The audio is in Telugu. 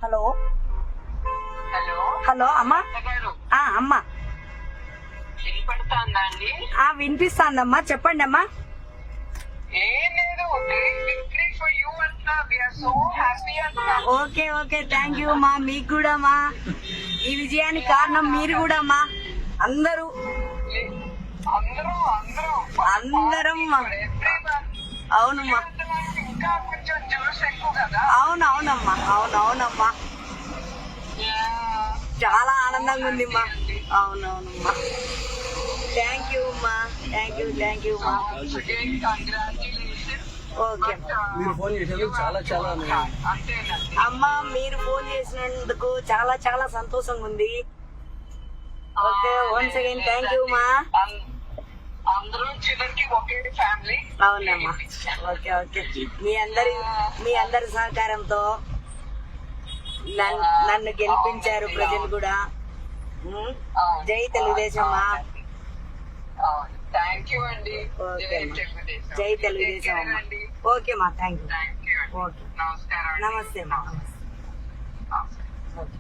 హలో హలో హలో అమ్మా. గారు అమ్మా వినపడుతుందా అండి? వినిపిస్తాందమ్మా, చెప్పండి అమ్మా. ఏం లేదు, గ్రేట్ విక్టరీ ఫర్ యూ అంటున్నా. వి ఆర్ సో హ్యాపీ అంటున్నా. ఓకే ఓకే, థ్యాంక్ యూ మా. మీకు కూడా మా ఈ విజయానికి కారణం మీరు కూడా మా. అందరూ అందరూ అందరం మా. అవునమ్మా, ఇంకా కొంచెం జ్యూస్ ఎక్కువ కదా. అవునవునమ్మా, అవునవునమ్మా, చాలా ఆనందంగా ఉంది మా. అవునవునమ్మా, థ్యాంక్ యూ మా, థ్యాంక్ యూ మా. కంగ్రాచులేషన్. ఓకే మీరు ఫోన్ చేసినందుకు చాలా చాలా అంతేనండి. అమ్మా, మీరు ఫోన్ చేసినందుకు చాలా చాలా సంతోషంగా ఉంది. Okay, once again thank you మా. అందరూ చివరికి ఒకే ఫ్యామిలీ. అవునమ్మా, ఓకే ఓకే. మీ అందరి సహకారంతో నన్ను గెలిపించారు ప్రజలు కూడా. జై తెలుగుదేశం మా. థ్యాంక్ యూ అండి. ఓకే జై తెలుగుదేశం అమ్మా. ఓకే మా, థ్యాంక్ యూ. థ్యాంక్ యూ అండి. ఓకే, నమస్కారం. నమస్తే మా. నమస్తే. ఓకే.